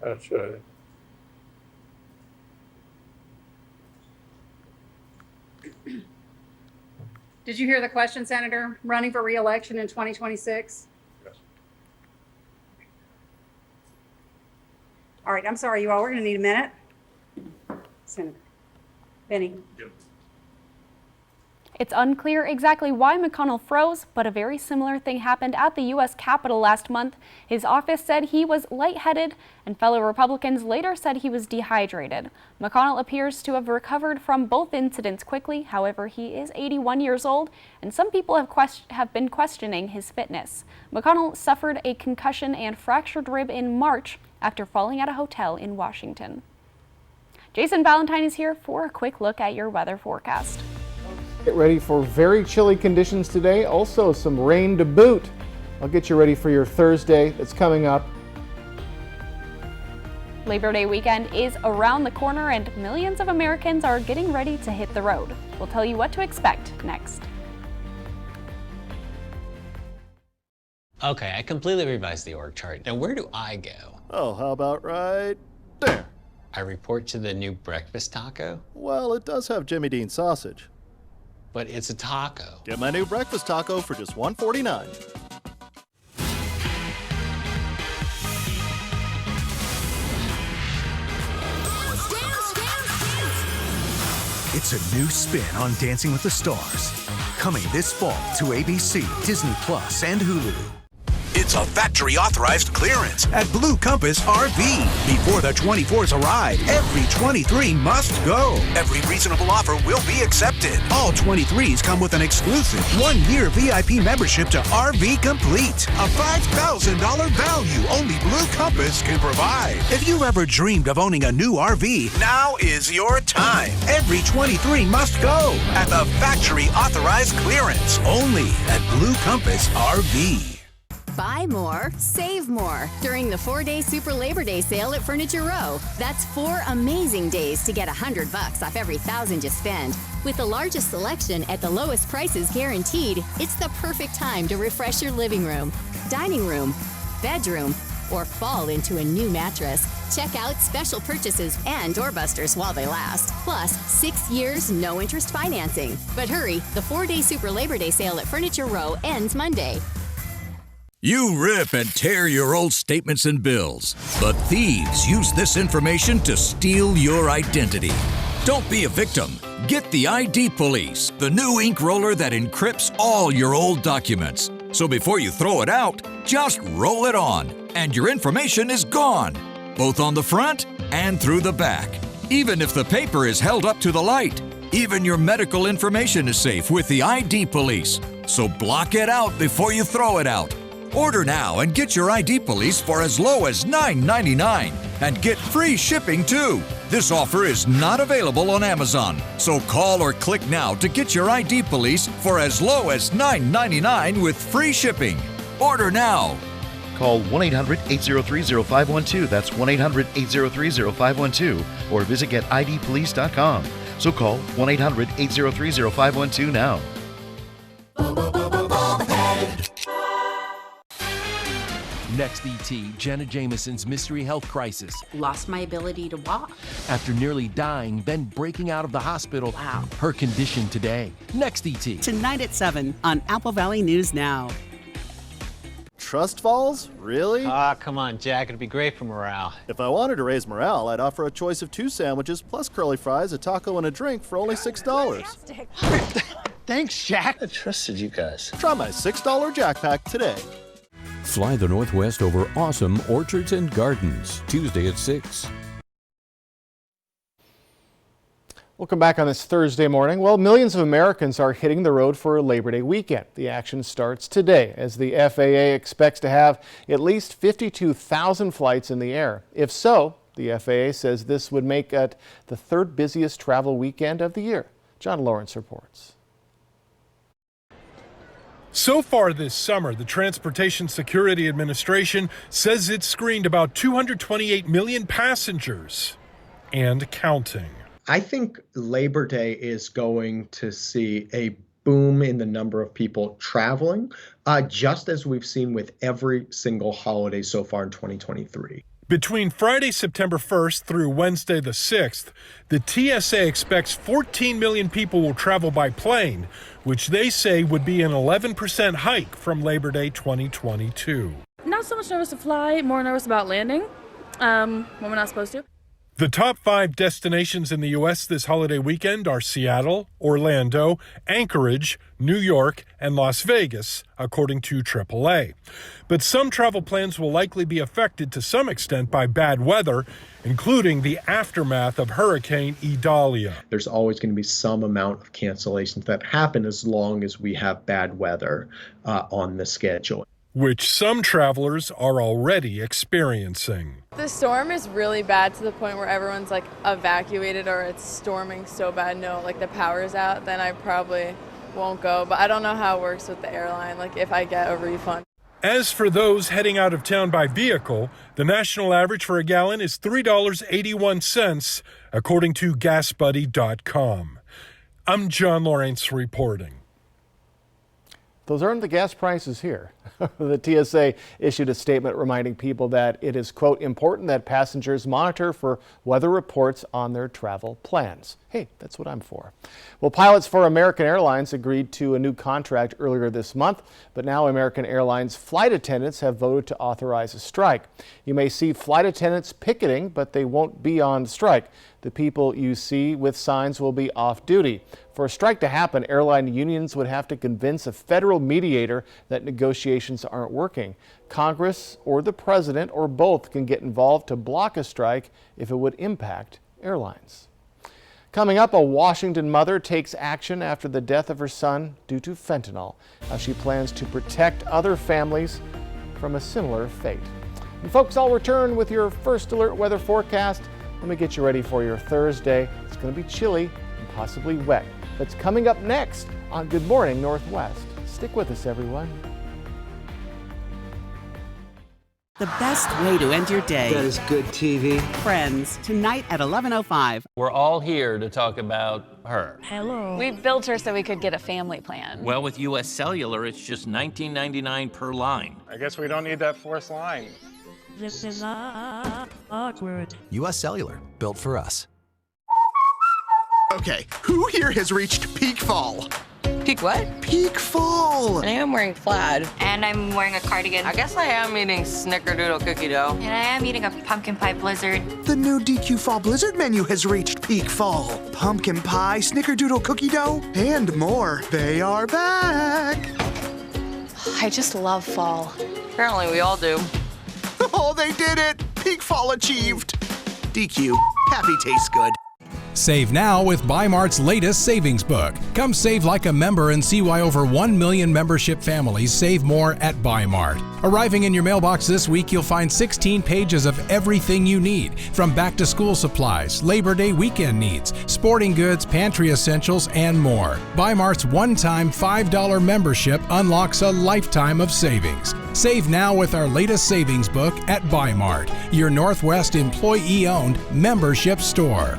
That's Did you hear the question, Senator? Running for re-election in 2026? Yes. All right, I'm sorry, you all. We're going to need a minute. Senator Benny. Yep. It's unclear exactly why McConnell froze, but a very similar thing happened at the U.S. Capitol last month. His office said he was lightheaded, and fellow Republicans later said he was dehydrated. McConnell appears to have recovered from both incidents quickly. However, he is 81 years old, and some people have been questioning his fitness. McConnell suffered a concussion and fractured rib in March after falling at a hotel in Washington. Jason Valentine is here for a quick look at your weather forecast. Get ready for very chilly conditions today, also some rain to boot. I'll get you ready for your Thursday that's coming up. Labor Day weekend is around the corner and millions of Americans are getting ready to hit the road. We'll tell you what to expect next. Okay, I completely revised the org chart. Now where do I go? Oh, how about right there? I report to the new breakfast taco? Well, it does have Jimmy Dean sausage. But it's a taco. Get my new breakfast taco for just $1.49. It's a new spin on Dancing with the Stars. Coming this fall to ABC, Disney Plus, and Hulu. It's a factory-authorized clearance at Blue Compass RV. Before the 24s arrive, every 23 must go. Every reasonable offer will be accepted. All 23s come with an exclusive 1-year VIP membership to RV Complete. A $5,000 value only Blue Compass can provide. If you've ever dreamed of owning a new RV, now is your time. Every 23 must go at the factory-authorized clearance. Only at Blue Compass RV. Buy more, save more during the 4-day Super Labor Day sale at Furniture Row. That's 4 amazing days to get $100 off every $1,000 you spend. With the largest selection at the lowest prices guaranteed, it's the perfect time to refresh your living room, dining room, bedroom, or fall into a new mattress. Check out special purchases and doorbusters while they last. Plus, 6 years, no interest financing. But hurry, the 4-day Super Labor Day sale at Furniture Row ends Monday. You rip and tear your old statements and bills, but thieves use this information to steal your identity. Don't be a victim. Get the ID Police, the new ink roller that encrypts all your old documents. So before you throw it out, just roll it on, and your information is gone, both on the front and through the back. Even if the paper is held up to the light, even your medical information is safe with the ID Police. So block it out before you throw it out. Order now and get your ID Police for as low as $9.99 and get free shipping too. This offer is not available on Amazon, so call or click now to get your ID Police for as low as $9.99 with free shipping. Order now. Call 1-800-803-0512. That's 1-800-803-0512. Or visit getidpolice.com. So call 1-800-803-0512 now. Next ET, Jenna Jameson's mystery health crisis. Lost my ability to walk. After nearly dying, then breaking out of the hospital. Wow. Her condition today. Next ET. Tonight at 7 on Apple Valley News Now. Trust falls? Really? Come on, Jack. It'd be great for morale. If I wanted to raise morale, I'd offer a choice of 2 sandwiches plus curly fries, a taco, and a drink for only $6. Thanks, Jack. I trusted you guys. Try my $6 Jack Pack today. Fly the Northwest over awesome orchards and gardens, Tuesday at 6. Welcome back on this Thursday morning. Well, millions of Americans are hitting the road for Labor Day weekend. The action starts today as the FAA expects to have at least 52,000 flights in the air. If so, the FAA says this would make it the 3rd busiest travel weekend of the year. John Lawrence reports. So far this summer, the Transportation Security Administration says it's screened about 228 million passengers and counting. I think Labor Day is going to see a boom in the number of people traveling, just as we've seen with every single holiday so far in 2023. Between Friday, September 1st through Wednesday the 6th, the TSA expects 14 million people will travel by plane, which they say would be an 11% hike from Labor Day 2022. Not so much nervous to fly, more nervous about landing when we're not supposed to. The top 5 destinations in the U.S. this holiday weekend are Seattle, Orlando, Anchorage, New York, and Las Vegas, according to AAA. But some travel plans will likely be affected to some extent by bad weather, including the aftermath of Hurricane Idalia. There's always going to be some amount of cancellations that happen as long as we have bad weather on the schedule, which some travelers are already experiencing. The storm is really bad to the point where everyone's like evacuated or it's storming so bad, like the power's out, then I probably won't go. But I don't know how it works with the airline, like if I get a refund. As for those heading out of town by vehicle, the national average for a gallon is $3.81, according to GasBuddy.com. I'm John Lawrence reporting. Those aren't the gas prices here. The TSA issued a statement reminding people that it is, quote, important that passengers monitor for weather reports on their travel plans. Hey, that's what I'm for. Well, pilots for American Airlines agreed to a new contract earlier this month, but now American Airlines flight attendants have voted to authorize a strike. You may see flight attendants picketing, but they won't be on strike. The people you see with signs will be off duty. For a strike to happen, airline unions would have to convince a federal mediator that negotiations aren't working. Congress or the president or both can get involved to block a strike if it would impact airlines. Coming up, a Washington mother takes action after the death of her son due to fentanyl. How she plans to protect other families from a similar fate. And folks, I'll return with your first alert weather forecast. Let me get you ready for your Thursday. It's going to be chilly and possibly wet. That's coming up next on Good Morning Northwest. Stick with us, everyone. The best way to end your day. That is good TV. Friends, tonight at 11:05. We're all here to talk about her. Hello. We built her so we could get a family plan. Well, with U.S. Cellular, it's just $19.99 per line. I guess we don't need that fourth line. This is awkward. U.S. Cellular, built for us. Okay, who here has reached peak fall? Peak what? Peak fall. I am wearing plaid. And I'm wearing a cardigan. I guess I am eating snickerdoodle cookie dough. And I am eating a pumpkin pie blizzard. The new DQ Fall Blizzard menu has reached peak fall. Pumpkin pie, snickerdoodle cookie dough, and more. They are back. I just love fall. Apparently we all do. Oh, they did it! Peak fall achieved. DQ, happy tastes good. Save now with Bi-Mart's latest savings book. Come save like a member and see why over 1 million membership families save more at Bi-Mart. Arriving in your mailbox this week, you'll find 16 pages of everything you need, from back-to-school supplies, Labor Day weekend needs, sporting goods, pantry essentials, and more. Bi-Mart's one-time $5 membership unlocks a lifetime of savings. Save now with our latest savings book at Bi-Mart, your Northwest employee-owned membership store.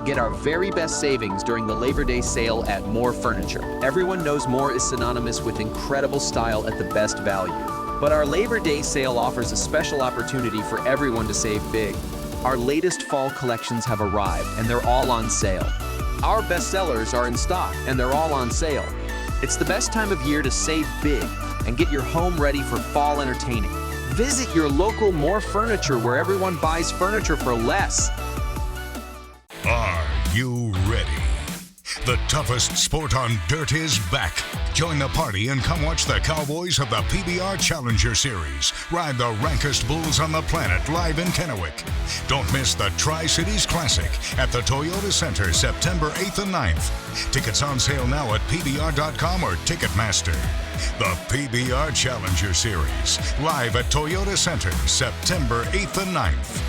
Get our very best savings during the Labor Day sale at More Furniture. Everyone knows More is synonymous with incredible style at the best value. But our Labor Day sale offers a special opportunity for everyone to save big. Our latest fall collections have arrived and they're all on sale. Our bestsellers are in stock and they're all on sale. It's the best time of year to save big and get your home ready for fall entertaining. Visit your local More Furniture where everyone buys furniture for less. Are you ready? The toughest sport on dirt is back. Join the party and come watch the Cowboys of the PBR Challenger Series ride the rankest bulls on the planet live in Kennewick. Don't miss the Tri-Cities Classic at the Toyota Center September 8th and 9th. Tickets on sale now at PBR.com or Ticketmaster. The PBR Challenger Series live at Toyota Center September 8th and 9th.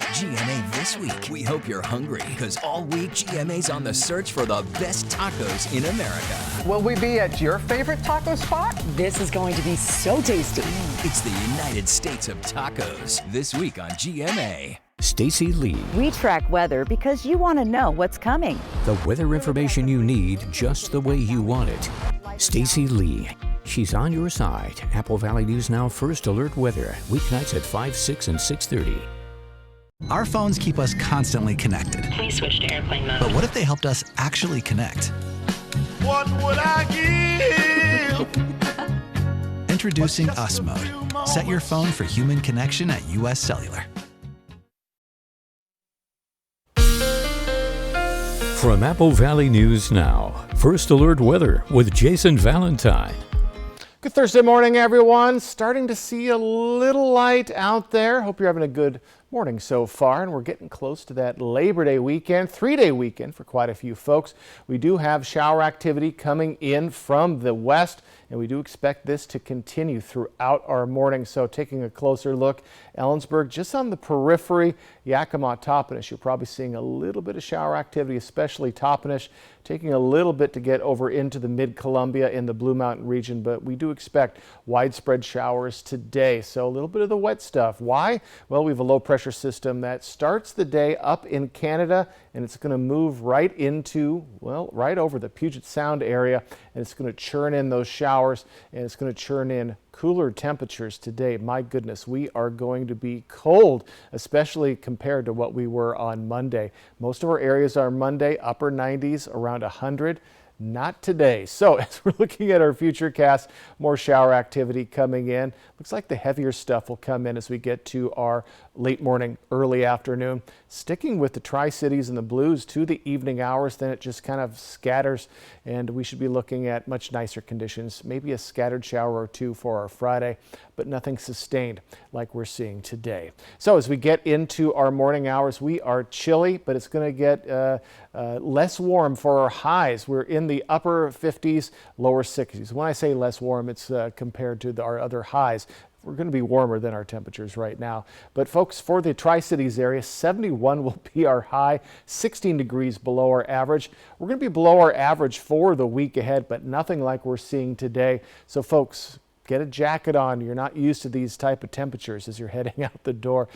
GMA this week. We hope you're hungry, because all week GMA's on the search for the best tacos in America. Will we be at your favorite taco spot? This is going to be so tasty. It's the United States of Tacos this week on GMA. Stacy Lee. We track weather because you want to know what's coming. The weather information you need just the way you want it. Stacy Lee. She's on your side. Apple Valley News Now First Alert Weather. Weeknights at 5, 6, and 6:30. Our phones keep us constantly connected. Please switch to airplane mode. But what if they helped us actually connect? What would I give? Introducing US Mode. Set your phone for human connection at US Cellular. From Apple Valley News Now, First Alert Weather with Jason Valentine. Good Thursday morning, everyone. Starting to see a little light out there. Hope you're having a good morning so far, and we're getting close to that Labor Day weekend, 3-day weekend for quite a few folks. We do have shower activity coming in from the west, and we do expect this to continue throughout our morning. So taking a closer look, Ellensburg just on the periphery, Yakima, Toppenish, you're probably seeing a little bit of shower activity, especially Toppenish, taking a little bit to get over into the mid-Columbia in the Blue Mountain region, but we do expect widespread showers today. So a little bit of the wet stuff. Why? Well, we have a low pressure system that starts the day up in Canada, and it's going to move right into, well, right over the Puget Sound area, and it's going to churn in those showers, and it's going to churn in cooler temperatures today. My goodness, we are going to be cold, especially compared to what we were on Monday. Most of our areas are Monday, upper 90s, around 100. Not today. So as we're looking at our future cast, more shower activity coming in. Looks like the heavier stuff will come in as we get to our late morning, early afternoon. Sticking with the Tri-Cities and the Blues to the evening hours, then it just kind of scatters, and we should be looking at much nicer conditions. Maybe a scattered shower or two for our Friday, but nothing sustained like we're seeing today. So as we get into our morning hours, we are chilly, but it's going to get less warm for our highs. We're in the upper 50s, lower 60s. When I say less warm, it's compared to our other highs. We're going to be warmer than our temperatures right now. But folks, for the Tri-Cities area, 71 will be our high, 16 degrees below our average. We're going to be below our average for the week ahead, but nothing like we're seeing today. So folks, get a jacket on. You're not used to these type of temperatures as you're heading out the door.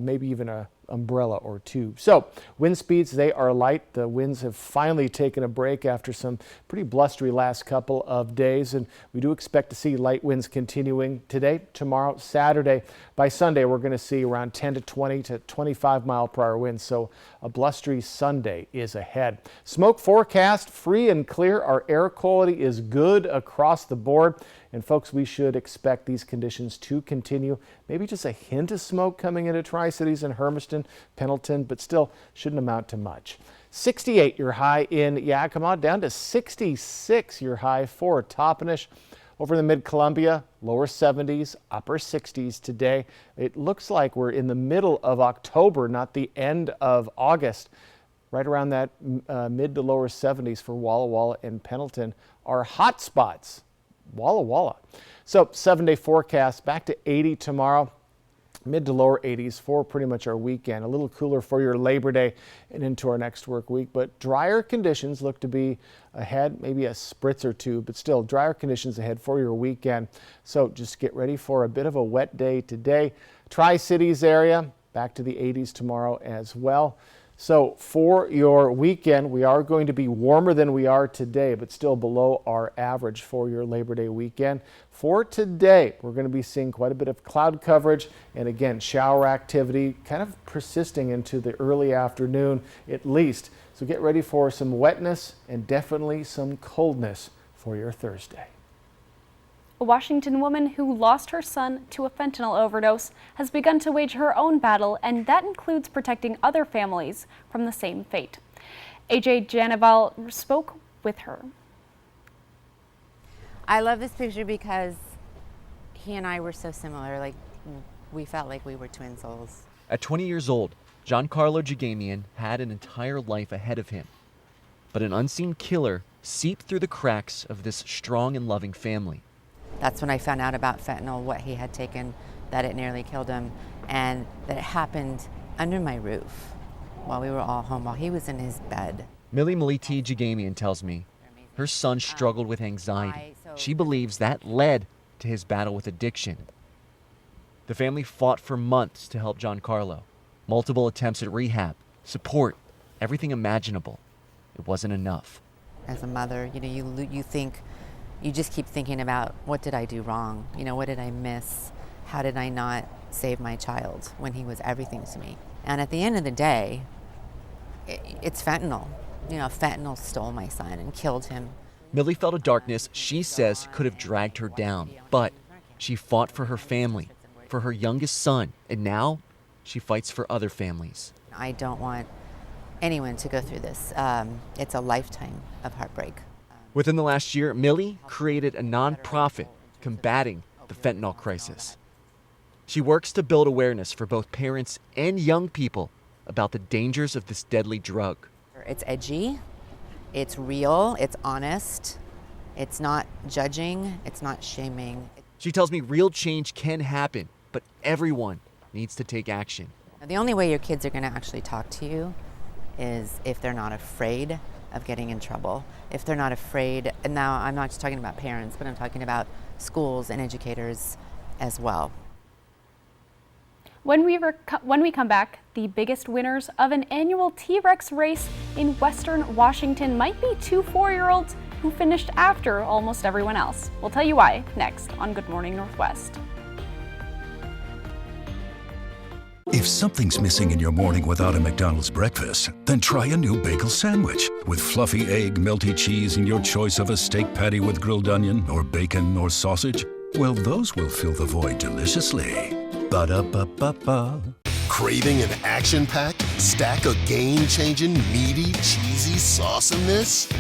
Maybe even a umbrella or two. So wind speeds, they are light. The winds have finally taken a break after some pretty blustery last couple of days, and we do expect to see light winds continuing today, tomorrow, Saturday. By Sunday, we're going to see around 10 to 20 to 25 mile per hour winds, so a blustery Sunday is ahead. Smoke forecast, free and clear. Our air quality is good across the board. And folks, we should expect these conditions to continue. Maybe just a hint of smoke coming into Tri-Cities and Hermiston, Pendleton, but still shouldn't amount to much. 68 your high in Yakima, down to 66 your high for Toppenish. Over in the mid-Columbia, lower 70s, upper 60s today. It looks like we're in the middle of October, not the end of August. Right around that mid to lower 70s for Walla Walla and Pendleton are hot spots. Walla Walla. So 7-day forecast, back to 80 tomorrow, mid to lower 80s for pretty much our weekend. A little cooler for your Labor Day and into our next work week, but drier conditions look to be ahead, maybe a spritz or two, but still drier conditions ahead for your weekend. So just get ready for a bit of a wet day today. Tri-Cities area, back to the 80s tomorrow as well. So for your weekend, we are going to be warmer than we are today, but still below our average for your Labor Day weekend. For today, we're going to be seeing quite a bit of cloud coverage and again, shower activity kind of persisting into the early afternoon at least. So get ready for some wetness and definitely some coldness for your Thursday. A Washington woman who lost her son to a fentanyl overdose has begun to wage her own battle, and that includes protecting other families from the same fate. AJ Janaval spoke with her. I love this picture because he and I were so similar. Like, we felt like we were twin souls. At 20 years old, Giancarlo Jagamian had an entire life ahead of him. But an unseen killer seeped through the cracks of this strong and loving family. That's when I found out about fentanyl, what he had taken, that it nearly killed him, and that it happened under my roof while we were all home, while he was in his bed. Millie Maliti Jagamian tells me her son struggled with anxiety. She believes that led to his battle with addiction. The family fought for months to help Giancarlo. Multiple attempts at rehab, support, everything imaginable. It wasn't enough. As a mother, you just keep thinking about, what did I do wrong? What did I miss? How did I not save my child when he was everything to me? And at the end of the day, it's fentanyl. Fentanyl stole my son and killed him. Millie felt a darkness she says could have dragged her down, but she fought for her family, for her youngest son, and now she fights for other families. I don't want anyone to go through this. It's a lifetime of heartbreak. Within the last year, Millie created a nonprofit combating the fentanyl crisis. She works to build awareness for both parents and young people about the dangers of this deadly drug. It's edgy, it's real, it's honest, it's not judging, it's not shaming. She tells me real change can happen, but everyone needs to take action. The only way your kids are going to actually talk to you is if they're not afraid of getting in trouble. If they're not afraid, and now I'm not just talking about parents, but I'm talking about schools and educators as well. When we come back, the biggest winners of an annual T-Rex race in Western Washington might be two 4-year-olds who finished after almost everyone else. We'll tell you why next on Good Morning Northwest. If something's missing in your morning without a McDonald's breakfast, then try a new bagel sandwich. With fluffy egg, melty cheese, and your choice of a steak patty with grilled onion or bacon or sausage, well, those will fill the void deliciously. Ba-da-ba-ba-ba. Craving an action-packed stack of game-changing, meaty, cheesy sauciness?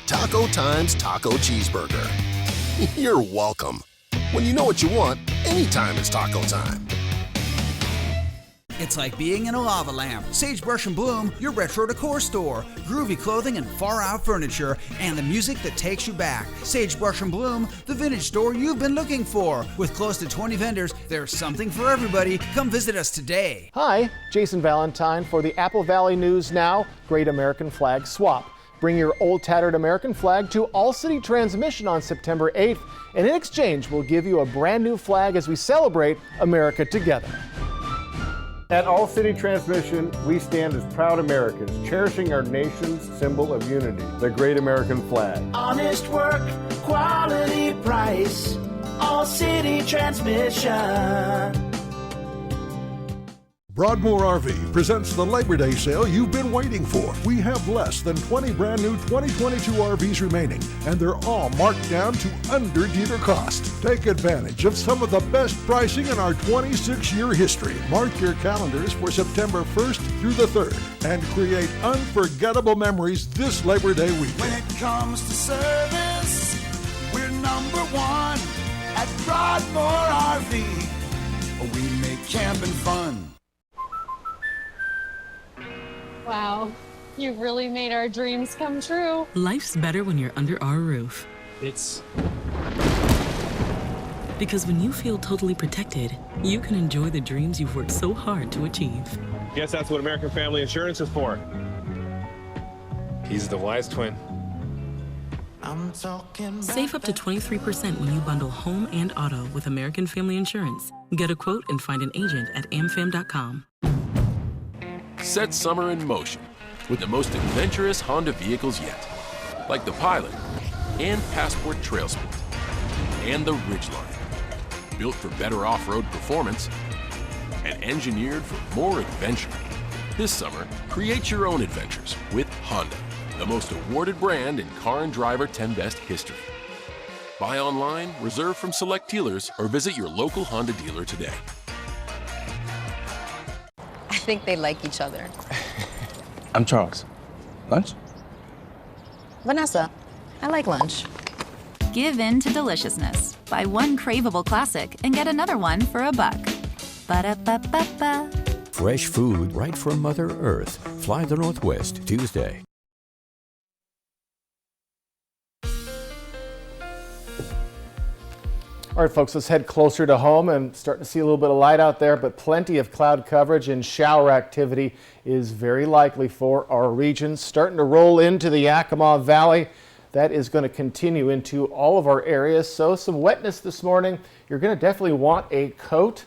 Taco Time's Taco Cheeseburger. You're welcome. When you know what you want, anytime it's taco time. It's like being in a lava lamp. Sagebrush and Bloom, your retro decor store. Groovy clothing and far-out furniture, and the music that takes you back. Sagebrush and Bloom, the vintage store you've been looking for. With close to 20 vendors, there's something for everybody. Come visit us today. Hi, Jason Valentine for the Apple Valley News Now Great American Flag Swap. Bring your old tattered American flag to All City Transmission on September 8th, and in exchange, we'll give you a brand new flag as we celebrate America together. At All City Transmission, we stand as proud Americans, cherishing our nation's symbol of unity, the great American flag. Honest work, quality price, All City Transmission. Broadmoor RV presents the Labor Day sale you've been waiting for. We have less than 20 brand new 2022 RVs remaining, and they're all marked down to under dealer cost. Take advantage of some of the best pricing in our 26-year history. Mark your calendars for September 1st through the 3rd and create unforgettable memories this Labor Day weekend. When it comes to service, we're number one at Broadmoor RV. We make camping fun. Wow, you really made our dreams come true. Life's better when you're under our roof. Because when you feel totally protected, you can enjoy the dreams you've worked so hard to achieve. Guess that's what American Family Insurance is for. He's the wise twin. Save up to 23% when you bundle home and auto with American Family Insurance. Get a quote and find an agent at amfam.com. Set summer in motion with the most adventurous Honda vehicles yet, like the Pilot and Passport Trailsport and the Ridgeline, built for better off-road performance and engineered for more adventure. This summer, create your own adventures with Honda, the most awarded brand in Car and Driver 10 Best history. Buy online, reserve from select dealers, or visit your local Honda dealer today. I think they like each other. I'm Charles. Lunch? Vanessa, I like lunch. Give in to deliciousness. Buy one craveable classic and get another one for $1. Ba-da-ba-ba-ba. Fresh food right from Mother Earth. Fly the Northwest Tuesday. All right, folks, let's head closer to home and starting to see a little bit of light out there, but plenty of cloud coverage and shower activity is very likely for our region. Starting to roll into the Yakima Valley. That is going to continue into all of our areas. So some wetness this morning. You're going to definitely want a coat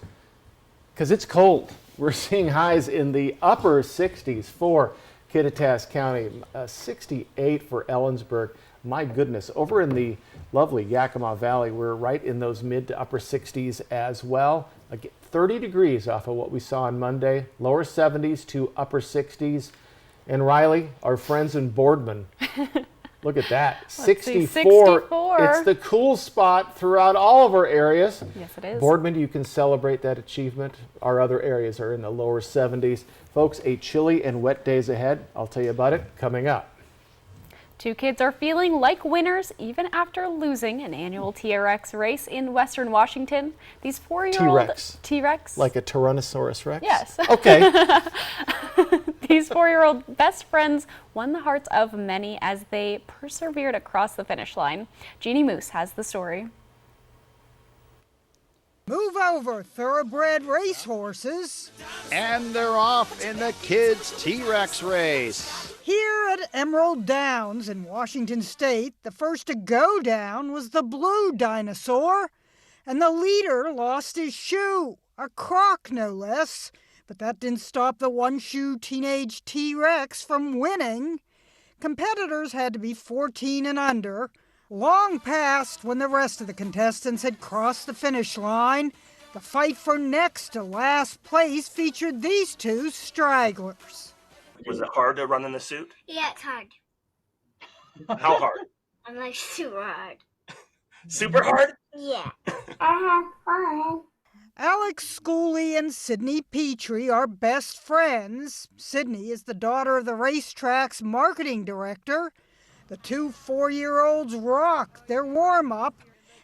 because it's cold. We're seeing highs in the upper 60s for Kittitas County, 68 for Ellensburg. My goodness, over in the lovely Yakima Valley, we're right in those mid to upper 60s as well. Again, 30 degrees off of what we saw on Monday, lower 70s to upper 60s. And Riley, our friends in Boardman, look at that, 64. It's the cool spot throughout all of our areas. Yes, it is. Boardman, you can celebrate that achievement. Our other areas are in the lower 70s. Folks, a chilly and wet days ahead. I'll tell you about it coming up. 2 kids are feeling like winners even after losing an annual TRX race in Western Washington. These 4-year-old T-Rex. Like a Tyrannosaurus Rex? Yes. Okay. These 4-year-old best friends won the hearts of many as they persevered across the finish line. Jeannie Moose has the story. Move over, thoroughbred racehorses. And they're off in the kids' T-Rex race. Here at Emerald Downs in Washington State, the first to go down was the blue dinosaur, and the leader lost his shoe, a croc no less. But that didn't stop the one-shoe teenage T-Rex from winning. Competitors had to be 14 and under, long past when the rest of the contestants had crossed the finish line. The fight for next to last place featured these 2 stragglers. Was it hard to run in the suit? Yeah, it's hard. How hard? I'm like super hard. Super hard? Yeah. I have fun. Alex Schooley and Sydney Petrie are best friends. Sydney is the daughter of the racetrack's marketing director. The 2 4-year-olds rocked their warm-up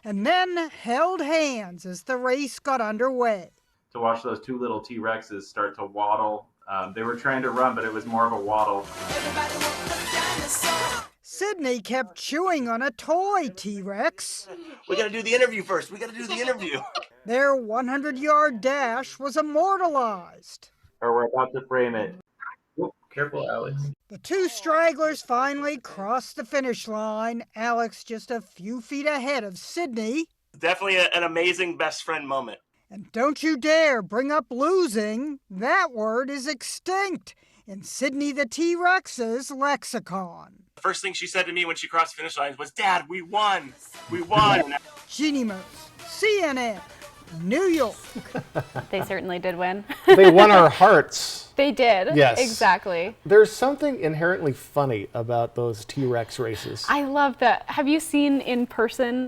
and then held hands as the race got underway. To watch those 2 little T-Rexes start to waddle. They were trying to run, but it was more of a waddle. Sydney kept chewing on a toy T-Rex. We gotta do the interview first. We gotta do the interview. Their 100-yard dash was immortalized. Or we're about to frame it. Whoop, careful, Alex. The 2 stragglers finally crossed the finish line. Alex just a few feet ahead of Sydney. Definitely an amazing best friend moment. And don't you dare bring up losing. That word is extinct in Sydney the T-Rex's lexicon. The first thing she said to me when she crossed the finish line was, "Dad, we won. We won." Jeannie Moos, CNN, New York. They certainly did win. They won our hearts. They did. Yes. Exactly. There's something inherently funny about those T-Rex races. I love that. Have you seen in person